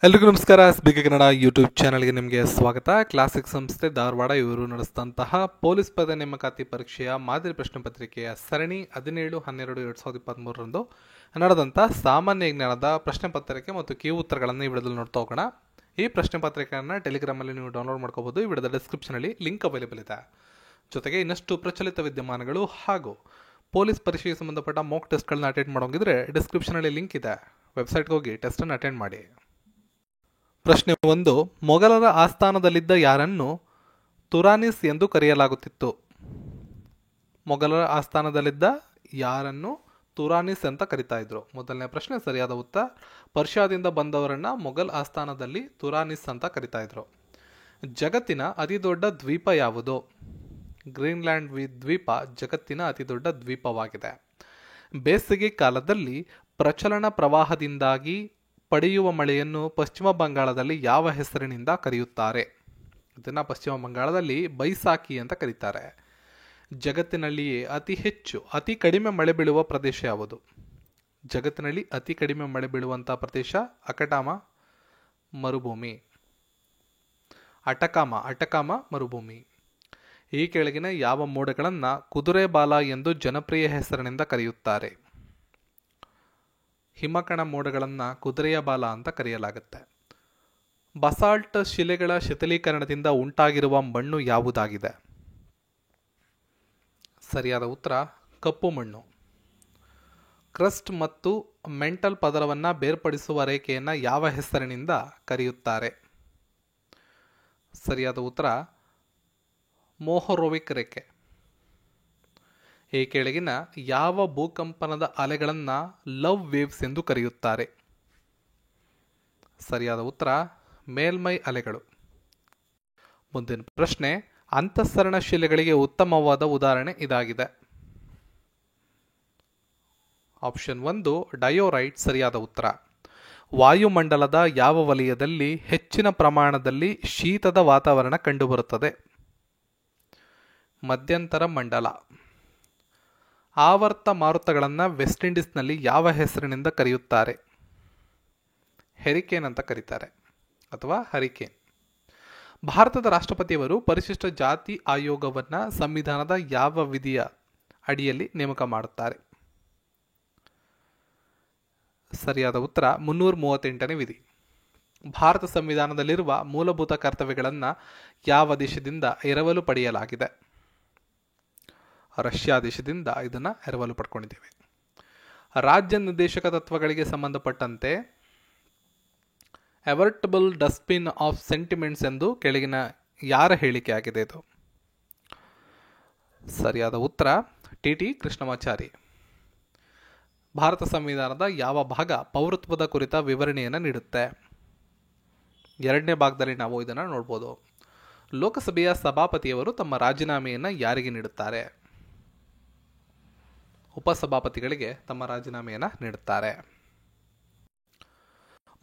ಎಲ್ರಿಗೂ ನಮಸ್ಕಾರ. SBK Kannada YouTube ಚಾನಲ್ಗೆ ನಿಮಗೆ ಸ್ವಾಗತ. ಕ್ಲಾಸಿಕ್ ಸಂಸ್ಥೆ ಧಾರವಾಡ ಇವರು ನಡೆಸಿದಂತಹ ಪೊಲೀಸ್ ಪದ ನೇಮಕಾತಿ ಪರೀಕ್ಷೆಯ ಮಾದರಿ ಪ್ರಶ್ನೆ ಪತ್ರಿಕೆಯ ಸರಣಿ 17/12/2023 ನಡೆದಂಥ ಸಾಮಾನ್ಯ ಜ್ಞಾನದ ಪ್ರಶ್ನೆ ಪತ್ರಿಕೆ ಮತ್ತು ಕೀ ಉತ್ತರಗಳನ್ನು ಈ ವಿಡಿಯೋದಲ್ಲಿ ನೋಡ್ತಾ ಹೋಗೋಣ. ಈ ಪ್ರಶ್ನೆ ಪತ್ರಿಕೆಯನ್ನು ಟೆಲಿಗ್ರಾಮಲ್ಲಿ ನೀವು ಡೌನ್ಲೋಡ್ ಮಾಡ್ಕೋಬಹುದು. ಈ ವಿಡಿಯೋದ ಡಿಸ್ಕ್ರಿಪ್ಷನಲ್ಲಿ ಲಿಂಕ್ ಅವೈಲೇಬಲ್ ಇದೆ. ಜೊತೆಗೆ ಇನ್ನಷ್ಟು ಪ್ರಚಲಿತ ವಿದ್ಯಮಾನಗಳು ಹಾಗೂ ಪೊಲೀಸ್ ಪರೀಕ್ಷೆಗೆ ಸಂಬಂಧಪಟ್ಟ ಮಾಕ್ ಟೆಸ್ಟ್ಗಳನ್ನ ಅಟೆಂಡ್ ಮಾಡೋಂಗಿದ್ರೆ ಡಿಸ್ಕ್ರಿಪ್ಷನಲ್ಲಿ ಲಿಂಕ್ ಇದೆ, ವೆಬ್ಸೈಟ್ಗೆ ಹೋಗಿ ಟೆಸ್ಟನ್ನು ಅಟೆಂಡ್ ಮಾಡಿ. ಪ್ರಶ್ನೆ 1. ಮೊಘಲರ ಆಸ್ಥಾನದಲ್ಲಿದ್ದ ಯಾರನ್ನು ತುರಾನಿಸ್ ಎಂದು ಕರೆಯಲಾಗುತ್ತಿತ್ತು? ಮೊಘಲರ ಆಸ್ಥಾನದಲ್ಲಿದ್ದ ಯಾರನ್ನು ತುರಾನಿಸ್ ಅಂತ ಕರಿತಾ ಇದ್ರು? ಮೊದಲನೇ ಪ್ರಶ್ನೆ ಸರಿಯಾದ ಉತ್ತರ. ಪರ್ಷಿಯಾದಿಂದ ಬಂದವರನ್ನ ಮೊಘಲ್ ಆಸ್ಥಾನದಲ್ಲಿ ತುರಾನಿಸ್ ಅಂತ ಕರಿತಾ ಇದ್ರು. ಜಗತ್ತಿನ ಅತಿ ದೊಡ್ಡ ದ್ವೀಪ ಯಾವುದು? ಗ್ರೀನ್ಲ್ಯಾಂಡ್ ದ್ವೀಪ ಜಗತ್ತಿನ ಅತಿ ದೊಡ್ಡ ದ್ವೀಪವಾಗಿದೆ. ಬೇಸಿಗೆ ಕಾಲದಲ್ಲಿ ಪ್ರಚಲನ ಪ್ರವಾಹದಿಂದಾಗಿ ಪಡೆಯುವ ಮಳೆಯನ್ನು ಪಶ್ಚಿಮ ಬಂಗಾಳದಲ್ಲಿ ಯಾವ ಹೆಸರಿನಿಂದ ಕರೆಯುತ್ತಾರೆ? ಇದನ್ನು ಪಶ್ಚಿಮ ಬಂಗಾಳದಲ್ಲಿ ಬೈಸಾಖಿ ಅಂತ ಕರೀತಾರೆ. ಜಗತ್ತಿನಲ್ಲಿಯೇ ಅತಿ ಕಡಿಮೆ ಮಳೆ ಬೀಳುವ ಪ್ರದೇಶ ಯಾವುದು? ಜಗತ್ತಿನಲ್ಲಿ ಅತಿ ಕಡಿಮೆ ಮಳೆ ಬೀಳುವಂಥ ಪ್ರದೇಶ ಅಟಕಾಮ ಮರುಭೂಮಿ. ಅಟಕಾಮ ಮರುಭೂಮಿ. ಈ ಕೆಳಗಿನ ಯಾವ ಮೋಡಗಳನ್ನು ಕುದುರೆ ಬಾಲ ಎಂದು ಜನಪ್ರಿಯ ಹೆಸರಿನಿಂದ ಕರೆಯುತ್ತಾರೆ? ಹಿಮಕಣ ಮೋಡಗಳನ್ನು ಕುದುರೆಯ ಬಾಲ ಅಂತ ಕರೆಯಲಾಗುತ್ತೆ. ಬಸಾಲ್ಟ್ ಶಿಲೆಗಳ ಶಿಥಿಲೀಕರಣದಿಂದ ಉಂಟಾಗಿರುವ ಮಣ್ಣು ಯಾವುದಾಗಿದೆ? ಸರಿಯಾದ ಉತ್ತರ ಕಪ್ಪು ಮಣ್ಣು. ಕ್ರಸ್ಟ್ ಮತ್ತು ಮೆಂಟಲ್ ಪದರವನ್ನು ಬೇರ್ಪಡಿಸುವ ರೇಖೆಯನ್ನು ಯಾವ ಹೆಸರಿನಿಂದ ಕರೆಯುತ್ತಾರೆ? ಸರಿಯಾದ ಉತ್ತರ ಮೋಹರೋವಿಕ್ ರೇಖೆ. ಈ ಕೆಳಗಿನ ಯಾವ ಭೂಕಂಪನದ ಅಲೆಗಳನ್ನು ಲವ್ ವೇವ್ಸ್ ಎಂದು ಕರೆಯುತ್ತಾರೆ? ಸರಿಯಾದ ಉತ್ತರ ಮೇಲ್ಮೈ ಅಲೆಗಳು. ಮುಂದಿನ ಪ್ರಶ್ನೆ, ಅಂತಃಸರಣ ಶಿಲೆಗಳಿಗೆ ಉತ್ತಮವಾದ ಉದಾಹರಣೆ ಇದಾಗಿದೆ. ಆಪ್ಷನ್ 1 ಡಯೋರೈಟ್ ಸರಿಯಾದ ಉತ್ತರ. ವಾಯುಮಂಡಲದ ಯಾವ ವಲಯದಲ್ಲಿ ಹೆಚ್ಚಿನ ಪ್ರಮಾಣದಲ್ಲಿ ಶೀತದ ವಾತಾವರಣ ಕಂಡುಬರುತ್ತದೆ? ಮಧ್ಯಂತರ ಮಂಡಲ. ಆವರ್ತ ಮಾರುತಗಳನ್ನು ವೆಸ್ಟ್ ಇಂಡೀಸ್ನಲ್ಲಿ ಯಾವ ಹೆಸರಿನಿಂದ ಕರೆಯುತ್ತಾರೆ? ಹೆರಿಕೇನ್ ಅಂತ ಕರೀತಾರೆ ಅಥವಾ ಹರಿಕೇನ್. ಭಾರತದ ರಾಷ್ಟ್ರಪತಿಯವರು ಪರಿಶಿಷ್ಟ ಜಾತಿ ಆಯೋಗವನ್ನು ಸಂವಿಧಾನದ ಯಾವ ವಿಧಿಯ ಅಡಿಯಲ್ಲಿ ನೇಮಕ ಮಾಡುತ್ತಾರೆ? ಸರಿಯಾದ ಉತ್ತರ 338ನೇ ವಿಧಿ. ಭಾರತ ಸಂವಿಧಾನದಲ್ಲಿರುವ ಮೂಲಭೂತ ಕರ್ತವ್ಯಗಳನ್ನು ಯಾವ ದೇಶದಿಂದ ಎರವಲು ಪಡೆಯಲಾಗಿದೆ? ರಷ್ಯಾ ದೇಶದಿಂದ ಇದನ್ನು ಎರವಲು ಪಡ್ಕೊಂಡಿದ್ದೇವೆ. ರಾಜ್ಯ ನಿರ್ದೇಶಕ ತತ್ವಗಳಿಗೆ ಸಂಬಂಧಪಟ್ಟಂತೆ ಎವರ್ಟಬಲ್ ಡಸ್ಟ್ಬಿನ್ ಆಫ್ ಸೆಂಟಿಮೆಂಟ್ಸ್ ಎಂದು ಕೆಳಗಿನ ಯಾರ ಹೇಳಿಕೆ ಆಗಿದೆ ಇದು? ಸರಿಯಾದ ಉತ್ತರ ಟಿ ಕೃಷ್ಣಮಾಚಾರಿ. ಭಾರತ ಸಂವಿಧಾನದ ಯಾವ ಭಾಗ ಪೌರತ್ವದ ಕುರಿತ ವಿವರಣೆಯನ್ನು ನೀಡುತ್ತೆ? ಎರಡನೇ ಭಾಗದಲ್ಲಿ ನಾವು ಇದನ್ನು ನೋಡ್ಬೋದು. ಲೋಕಸಭೆಯ ಸಭಾಪತಿಯವರು ತಮ್ಮ ರಾಜೀನಾಮೆಯನ್ನು ಯಾರಿಗೆ ನೀಡುತ್ತಾರೆ? ಉಪಸಭಾಪತಿಗಳಿಗೆ ತಮ್ಮ ರಾಜೀನಾಮೆಯನ್ನು ನೀಡುತ್ತಾರೆ.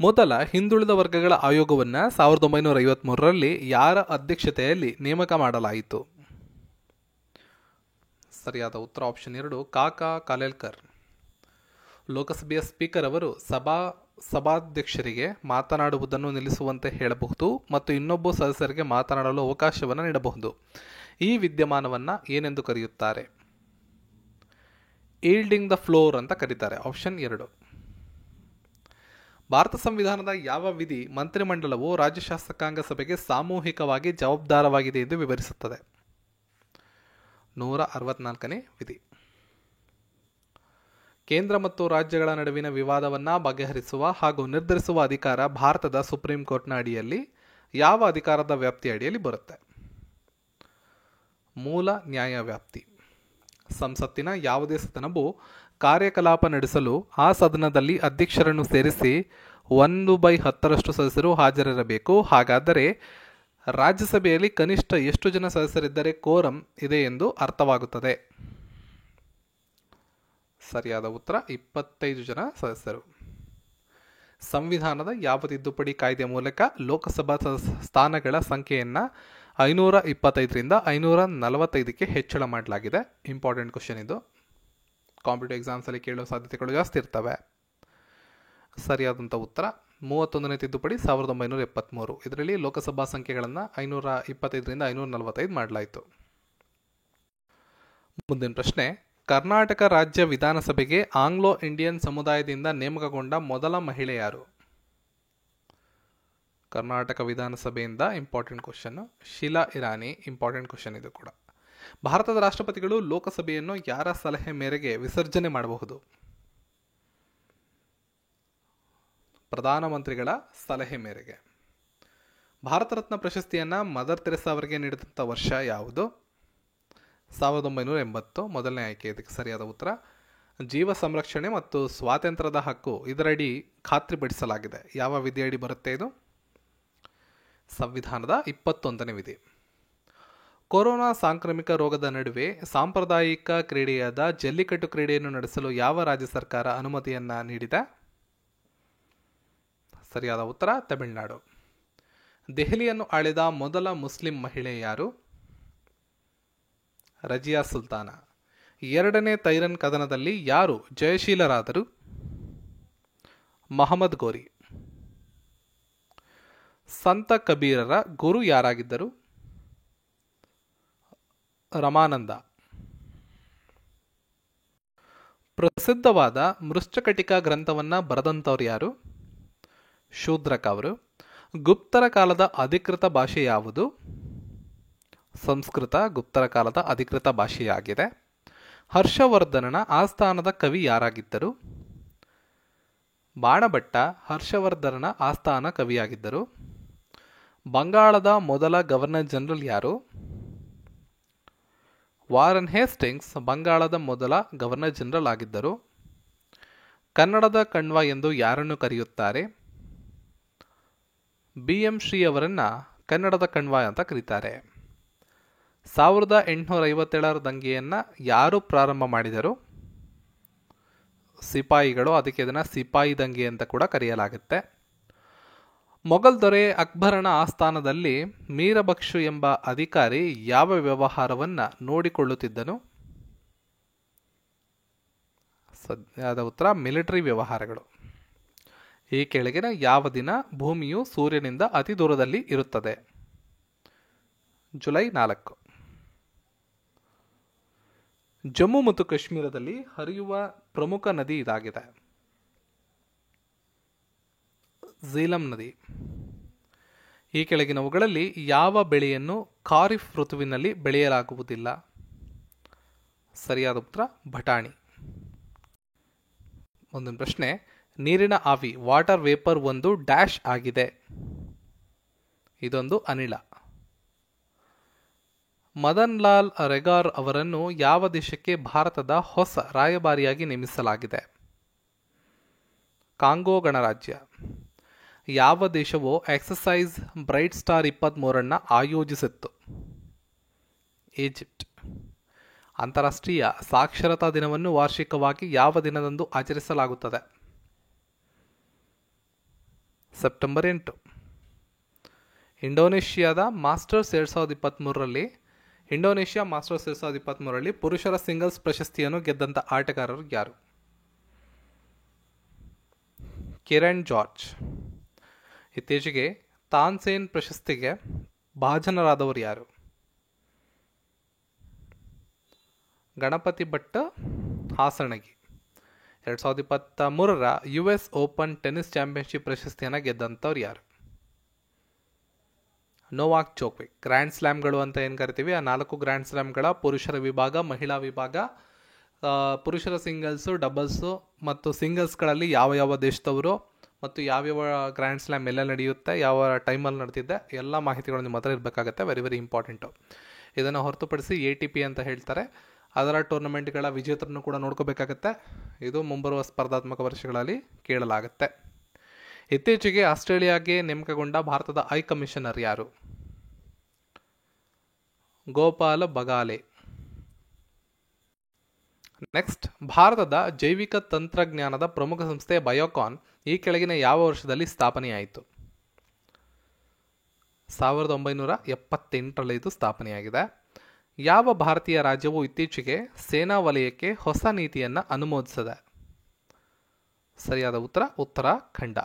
ಮೊದಲ ಹಿಂದುಳಿದ ವರ್ಗಗಳ ಆಯೋಗವನ್ನು 1953ರಲ್ಲಿ ಯಾರ ಅಧ್ಯಕ್ಷತೆಯಲ್ಲಿ ನೇಮಕ ಮಾಡಲಾಯಿತು? ಸರಿಯಾದ ಉತ್ತರ ಆಪ್ಷನ್ 2 ಕಾಕಾ ಕಾಲೇಲ್ಕರ್. ಲೋಕಸಭೆಯ ಸ್ಪೀಕರ್ ಅವರು ಸಭಾಧ್ಯಕ್ಷರಿಗೆ ಮಾತನಾಡುವುದನ್ನು ನಿಲ್ಲಿಸುವಂತೆ ಹೇಳಬಹುದು ಮತ್ತು ಇನ್ನೊಬ್ಬ ಸದಸ್ಯರಿಗೆ ಮಾತನಾಡಲು ಅವಕಾಶವನ್ನು ನೀಡಬಹುದು. ಈ ವಿದ್ಯಮಾನವನ್ನು ಏನೆಂದು ಕರೆಯುತ್ತಾರೆ? ಈಲ್ಡಿಂಗ್ ದ ಫ್ಲೋರ್ ಅಂತ ಕರೀತಾರೆ. ಆಪ್ಷನ್ 2. ಭಾರತ ಸಂವಿಧಾನದ ಯಾವ ವಿಧಿ ಮಂತ್ರಿಮಂಡಲವು ರಾಜ್ಯ ಶಾಸಕಾಂಗ ಸಭೆಗೆ ಸಾಮೂಹಿಕವಾಗಿ ಜವಾಬ್ದಾರವಾಗಿದೆ ಎಂದು ವಿವರಿಸುತ್ತದೆ? 164ನೇ ವಿಧಿ. ಕೇಂದ್ರ ಮತ್ತು ರಾಜ್ಯಗಳ ನಡುವಿನ ವಿವಾದವನ್ನು ಬಗೆಹರಿಸುವ ಹಾಗೂ ನಿರ್ಧರಿಸುವ ಅಧಿಕಾರ ಭಾರತದ ಸುಪ್ರೀಂ ಕೋರ್ಟ್ನ ಅಡಿಯಲ್ಲಿ ಯಾವ ಅಧಿಕಾರದ ವ್ಯಾಪ್ತಿಯ ಅಡಿಯಲ್ಲಿ ಬರುತ್ತೆ? ಮೂಲ ನ್ಯಾಯ ವ್ಯಾಪ್ತಿ. ಸಂಸತ್ತಿನ ಯಾವುದೇ ಸದನವು ಕಾರ್ಯಕಲಾಪ ನಡೆಸಲು ಆ ಸದನದಲ್ಲಿ ಅಧ್ಯಕ್ಷರನ್ನು ಸೇರಿಸಿ 1/10 ಸದಸ್ಯರು ಹಾಜರಿರಬೇಕು. ಹಾಗಾದರೆ ರಾಜ್ಯಸಭೆಯಲ್ಲಿ ಕನಿಷ್ಠ ಎಷ್ಟು ಜನ ಸದಸ್ಯರಿದ್ದರೆ ಕೋರಂ ಇದೆ ಎಂದು ಅರ್ಥವಾಗುತ್ತದೆ? ಸರಿಯಾದ ಉತ್ತರ 25 ಜನ ಸದಸ್ಯರು. ಸಂವಿಧಾನದ ಯಾವ ತಿದ್ದುಪಡಿ ಕಾಯ್ದೆ ಮೂಲಕ ಲೋಕಸಭಾ ಸ್ಥಾನಗಳ ಸಂಖ್ಯೆಯನ್ನು 525ರಿಂದ 545ಕ್ಕೆ ಹೆಚ್ಚಳ ಮಾಡಲಾಗಿದೆ? ಇಂಪಾರ್ಟೆಂಟ್ ಕ್ವಶನ್ ಇದು. ಕಾಂಪಿಟೇಟಿವ್ ಎಕ್ಸಾಮ್ಸಲ್ಲಿ ಕೇಳೋ ಸಾಧ್ಯತೆಗಳು ಜಾಸ್ತಿ ಇರ್ತವೆ. ಸರಿಯಾದಂಥ ಉತ್ತರ 31ನೇ ತಿದ್ದುಪಡಿ 1973. ಇದರಲ್ಲಿ ಲೋಕಸಭಾ ಸಂಖ್ಯೆಗಳನ್ನು 525ರಿಂದ 545 ಮಾಡಲಾಯಿತು. ಮುಂದಿನ ಪ್ರಶ್ನೆ, ಕರ್ನಾಟಕ ರಾಜ್ಯ ವಿಧಾನಸಭೆಗೆ ಆಂಗ್ಲೋ ಇಂಡಿಯನ್ ಸಮುದಾಯದಿಂದ ನೇಮಕಗೊಂಡ ಮೊದಲ ಮಹಿಳೆ ಯಾರು? ಕರ್ನಾಟಕ ವಿಧಾನಸಭೆಯಿಂದ important question. Sheela Irani. Important question ಇದು ಕೂಡ. ಭಾರತದ ರಾಷ್ಟ್ರಪತಿಗಳು ಲೋಕಸಭೆಯನ್ನು ಯಾರ ಸಲಹೆ ಮೇರೆಗೆ ವಿಸರ್ಜನೆ ಮಾಡಬಹುದು? ಪ್ರಧಾನಮಂತ್ರಿಗಳ ಸಲಹೆ ಮೇರೆಗೆ. ಭಾರತ ರತ್ನ ಪ್ರಶಸ್ತಿಯನ್ನು ಮದರ್ ತೆರೆಸಾ ಅವರಿಗೆ ನೀಡಿದಂಥ ವರ್ಷ ಯಾವುದು? 1980. ಮೊದಲನೇ ಆಯ್ಕೆ ಇದಕ್ಕೆ ಸರಿಯಾದ ಉತ್ತರ. ಜೀವ ಸಂರಕ್ಷಣೆ ಮತ್ತು ಸ್ವಾತಂತ್ರ್ಯದ ಹಕ್ಕು ಇದರಡಿ ಖಾತ್ರಿಪಡಿಸಲಾಗಿದೆ. ಯಾವ ವಿಧಿಯಡಿ ಬರುತ್ತೆ ಇದು? ಸಂವಿಧಾನದ 21ನೇ ವಿಧಿ. ಕೊರೋನಾ ಸಾಂಕ್ರಾಮಿಕ ರೋಗದ ನಡುವೆ ಸಾಂಪ್ರದಾಯಿಕ ಕ್ರೀಡೆಯಾದ ಜಲ್ಲಿಕಟ್ಟು ಕ್ರೀಡೆಯನ್ನು ನಡೆಸಲು ಯಾವ ರಾಜ್ಯ ಸರ್ಕಾರ ಅನುಮತಿಯನ್ನು ನೀಡಿದೆ? ಸರಿಯಾದ ಉತ್ತರ ತಮಿಳುನಾಡು. ದೆಹಲಿಯನ್ನು ಆಳಿದ ಮೊದಲ ಮುಸ್ಲಿಂ ಮಹಿಳೆ ಯಾರು? ರಜಿಯಾ ಸುಲ್ತಾನ. ಎರಡನೇ ತೈರನ್ ಕದನದಲ್ಲಿ ಯಾರು ಜಯಶೀಲರಾದರು? ಮಹಮ್ಮದ್ ಗೋರಿ. ಸಂತ ಕಬೀರರ ಗುರು ಯಾರಾಗಿದ್ದರು? ರಮಾನಂದ. ಪ್ರಸಿದ್ಧವಾದ ಮೃಚ್ಛಕಟಿಕ ಗ್ರಂಥವನ್ನು ಬರೆದಂಥವ್ರು ಯಾರು? ಶೂದ್ರಕ ಅವರು. ಗುಪ್ತರ ಕಾಲದ ಅಧಿಕೃತ ಭಾಷೆ ಯಾವುದು? ಸಂಸ್ಕೃತ ಗುಪ್ತರ ಕಾಲದ ಅಧಿಕೃತ ಭಾಷೆಯಾಗಿದೆ. ಹರ್ಷವರ್ಧನನ ಆಸ್ಥಾನದ ಕವಿ ಯಾರಾಗಿದ್ದರು? ಬಾಣಭಟ್ಟ ಹರ್ಷವರ್ಧನನ ಆಸ್ಥಾನ ಕವಿಯಾಗಿದ್ದರು. ಬಂಗಾಳದ ಮೊದಲ ಗವರ್ನರ್ ಜನರಲ್ ಯಾರು? ವಾರನ್ ಹೇಸ್ಟಿಂಗ್ಸ್ ಬಂಗಾಳದ ಮೊದಲ ಗವರ್ನರ್ ಜನರಲ್ ಆಗಿದ್ದರು. ಕನ್ನಡದ ಕಣ್ವ ಎಂದು ಯಾರನ್ನು ಕರೆಯುತ್ತಾರೆ? BM ಶ್ರೀ ಅವರನ್ನು ಕನ್ನಡದ ಕಣ್ವ ಅಂತ ಕರೀತಾರೆ. 1857ರ ದಂಗೆಯನ್ನು ಯಾರು ಪ್ರಾರಂಭ ಮಾಡಿದರು? ಸಿಪಾಯಿಗಳು. ಅದಕ್ಕೆ ಇದನ್ನು ಸಿಪಾಯಿ ದಂಗೆ ಅಂತ ಕೂಡ ಕರೆಯಲಾಗುತ್ತೆ. ಮೊಘಲ್ ದೊರೆ ಅಕ್ಬರನ ಆಸ್ಥಾನದಲ್ಲಿ ಮೀರಬಕ್ಷು ಎಂಬ ಅಧಿಕಾರಿ ಯಾವ ವ್ಯವಹಾರವನ್ನು ನೋಡಿಕೊಳ್ಳುತ್ತಿದ್ದನು? ಸರಿಯಾದ ಉತ್ತರ ಮಿಲಿಟರಿ ವ್ಯವಹಾರಗಳು. ಈ ಕೆಳಗಿನ ಯಾವ ದಿನ ಭೂಮಿಯು ಸೂರ್ಯನಿಂದ ಅತಿ ದೂರದಲ್ಲಿ ಇರುತ್ತದೆ? ಜುಲೈ 4. ಜಮ್ಮು ಮತ್ತು ಕಾಶ್ಮೀರದಲ್ಲಿ ಹರಿಯುವ ಪ್ರಮುಖ ನದಿ ಇದಾಗಿದೆ. ಝೀಲಂ ನದಿ. ಈ ಕೆಳಗಿನವುಗಳಲ್ಲಿ ಯಾವ ಬೆಳೆಯನ್ನು ಖಾರಿಫ್ ಋತುವಿನಲ್ಲಿ ಬೆಳೆಯಲಾಗುವುದಿಲ್ಲ? ಸರಿಯಾದ ಉತ್ತರ ಬಟಾಣಿ. ಮುಂದಿನ ಪ್ರಶ್ನೆ, ನೀರಿನ ಆವಿ ವಾಟರ್ ವೇಪರ್ ಒಂದು ಡ್ಯಾಶ್ ಆಗಿದೆ. ಇದೊಂದು ಅನಿಲ. ಮದನ್ ಲಾಲ್ ರೆಗಾರ್ ಅವರನ್ನು ಯಾವ ದೇಶಕ್ಕೆ ಭಾರತದ ಹೊಸ ರಾಯಭಾರಿಯಾಗಿ ನೇಮಿಸಲಾಗಿದೆ? ಕಾಂಗೋ ಗಣರಾಜ್ಯ. ಯಾವ ದೇಶವು ಎಕ್ಸಸೈಸ್ ಬ್ರೈಟ್ ಸ್ಟಾರ್ 23 ಆಯೋಜಿಸಿತ್ತು? ಈಜಿಪ್ಟ್. ಅಂತಾರಾಷ್ಟ್ರೀಯ ಸಾಕ್ಷರತಾ ದಿನವನ್ನು ವಾರ್ಷಿಕವಾಗಿ ಯಾವ ದಿನದಂದು ಆಚರಿಸಲಾಗುತ್ತದೆ? ಸೆಪ್ಟೆಂಬರ್ 8. ಇಂಡೋನೇಷ್ಯಾ ಮಾಸ್ಟರ್ಸ್ 2023ರಲ್ಲಿ ಪುರುಷರ ಸಿಂಗಲ್ಸ್ ಪ್ರಶಸ್ತಿಯನ್ನು ಗೆದ್ದಂಥ ಆಟಗಾರರು ಯಾರು? ಕಿರಣ್ ಜಾರ್ಜ್. ಇತ್ತೀಚೆಗೆ ತಾನ್ಸೇನ್ ಪ್ರಶಸ್ತಿಗೆ ಭಾಜನರಾದವರು ಯಾರು? ಗಣಪತಿ ಭಟ್ ಹಾಸಣಗಿ. 2023ರ US ಓಪನ್ ಟೆನ್ನಿಸ್ ಚಾಂಪಿಯನ್ಶಿಪ್ ಪ್ರಶಸ್ತಿಯನ್ನು ಗೆದ್ದಂಥವ್ರು ಯಾರು? Novak Djokovic. ಗ್ರ್ಯಾಂಡ್ ಸ್ಲ್ಯಾಮ್ಗಳು ಅಂತ ಏನು ಕರಿತೀವಿ, ಆ 4 ಗ್ರ್ಯಾಂಡ್ ಸ್ಲ್ಯಾಮ್ಗಳ ಪುರುಷರ ವಿಭಾಗ, ಮಹಿಳಾ ವಿಭಾಗ, ಪುರುಷರ ಸಿಂಗಲ್ಸು, ಡಬಲ್ಸು ಮತ್ತು ಸಿಂಗಲ್ಸ್ಗಳಲ್ಲಿ ಯಾವ ದೇಶದವರು ಮತ್ತು ಯಾವ್ಯಾವ ಗ್ರ್ಯಾಂಡ್ ಸ್ಲ್ಯಾಮ್ ಎಲ್ಲ ನಡೆಯುತ್ತೆ, ಯಾವ ಟೈಮಲ್ಲಿ ನಡೆದಿದೆ, ಎಲ್ಲ ಮಾಹಿತಿಗಳು ನಿಮ್ಮ ಹತ್ರ ಇರಬೇಕಾಗತ್ತೆ. Very very important. ಇದನ್ನು ಹೊರತುಪಡಿಸಿ ATP ಅಂತ ಹೇಳ್ತಾರೆ, ಅದರ ಟೂರ್ನಮೆಂಟ್ಗಳ ವಿಜೇತರನ್ನು ಕೂಡ ನೋಡ್ಕೋಬೇಕಾಗತ್ತೆ. ಇದು ಮುಂಬರುವ ಸ್ಪರ್ಧಾತ್ಮಕ ವರ್ಷಗಳಲ್ಲಿ ಕೇಳಲಾಗುತ್ತೆ. ಇತ್ತೀಚೆಗೆ ಆಸ್ಟ್ರೇಲಿಯಾಗೆ ನೇಮಕಗೊಂಡ ಭಾರತದ ಹೈ ಕಮಿಷನರ್ ಯಾರು? ಗೋಪಾಲ ಬಗಾಲೆ. ನೆಕ್ಸ್ಟ್, ಭಾರತದ ಜೈವಿಕ ತಂತ್ರಜ್ಞಾನದ ಪ್ರಮುಖ ಸಂಸ್ಥೆ ಬಯೋಕಾನ್ ಈ ಕೆಳಗಿನ ಯಾವ ವರ್ಷದಲ್ಲಿ ಸ್ಥಾಪನೆಯಾಯಿತು? 1978ರಲ್ಲಿ ಇದು ಸ್ಥಾಪನೆಯಾಗಿದೆ. ಯಾವ ಭಾರತೀಯ ರಾಜ್ಯವು ಇತ್ತೀಚೆಗೆ ಸೇನಾ ವಲಯಕ್ಕೆ ಹೊಸ ನೀತಿಯನ್ನು ಅನುಮೋದಿಸಿದೆ? ಸರಿಯಾದ ಉತ್ತರ ಉತ್ತರಾಖಂಡ.